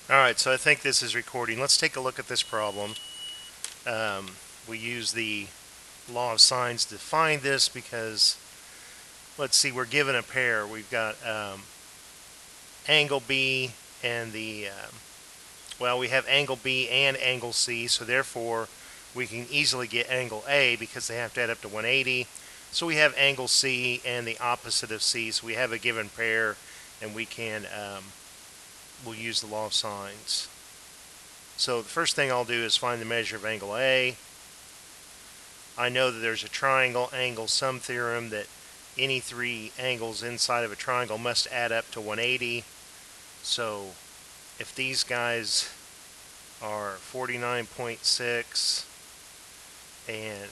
Alright, so I think this is recording. Let's take a look at this problem. We use the law of sines to find this because, let's see, we're given a pair. We've got angle B and we have angle B and angle C, so therefore we can easily get angle A because they have to add up to 180. So we have angle C and the opposite of C, so we have a given pair, and we'll use the law of sines. So the first thing I'll do is find the measure of angle A. I know that there's a triangle angle sum theorem that any three angles inside of a triangle must add up to 180. So if these guys are 49.6 and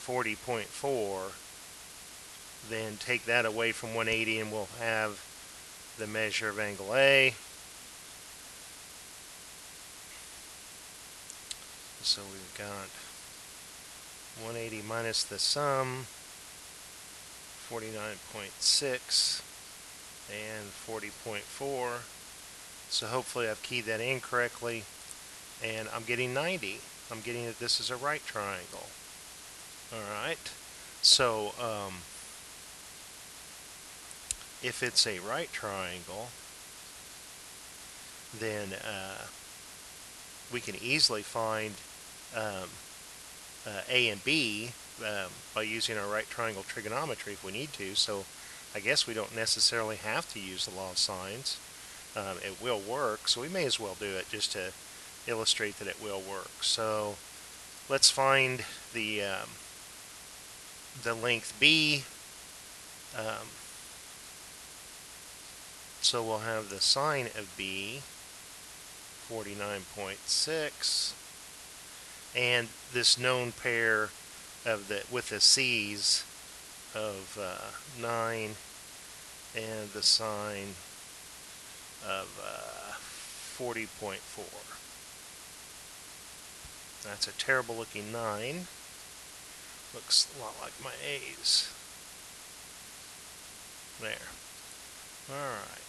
40.4, then take that away from 180 and we'll have the measure of angle A. So we've got 180 minus the sum, 49.6 and 40.4. So hopefully I've keyed that in correctly, and I'm getting 90. I'm getting that this is a right triangle. Alright, so if it's a right triangle, then we can easily find A and B by using our right triangle trigonometry if we need to. So I guess we don't necessarily have to use the law of sines. It will work, so we may as well do it just to illustrate that it will work. So let's find the length B. So we'll have the sine of B, 49.6, and this known pair of with the C's of 9 and the sine of 40.4. That's a terrible looking 9. Looks a lot like my A's. There. Alright.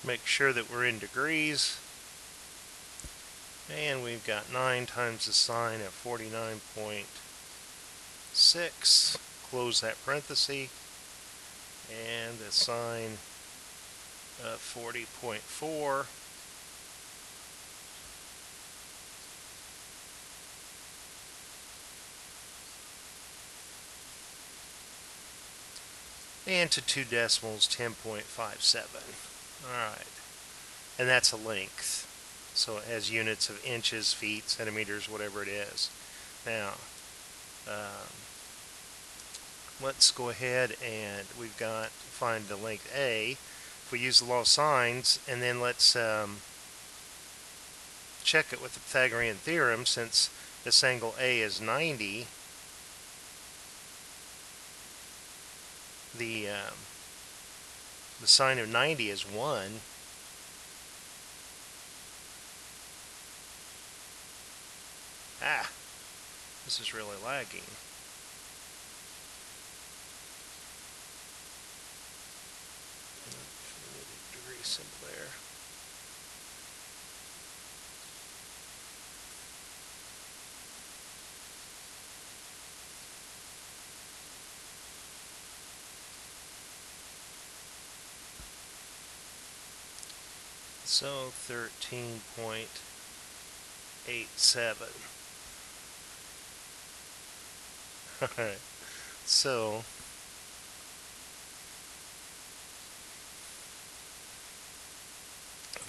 Make sure that we're in degrees. And we've got 9 times the sine of 49.6. Close that parenthesis. And the sine of 40.4. And to 2 decimals, 10.57. Alright. And that's a length. So it has units of inches, feet, centimeters, whatever it is. Now, let's go ahead and we've got find the length A. If we use the law of sines, and then let's check it with the Pythagorean theorem. Since this angle A is 90, the sine of 90 is 1. This is really lagging. Degree symbol there. So 13.87. Alright, so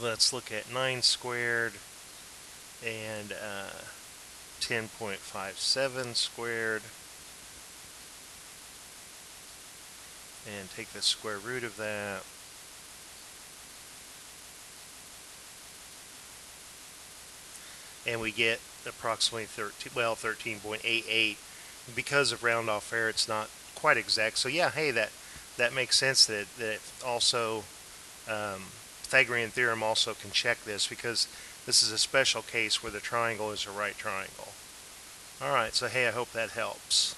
let's look at 9 squared and 10.57 squared, and take the square root of that. and we get approximately 13.88. Because of round off error, it's not quite exact. So yeah, hey, that makes sense that also Pythagorean theorem also can check this, because this is a special case where the triangle is a right triangle. Alright, so hey, I hope that helps.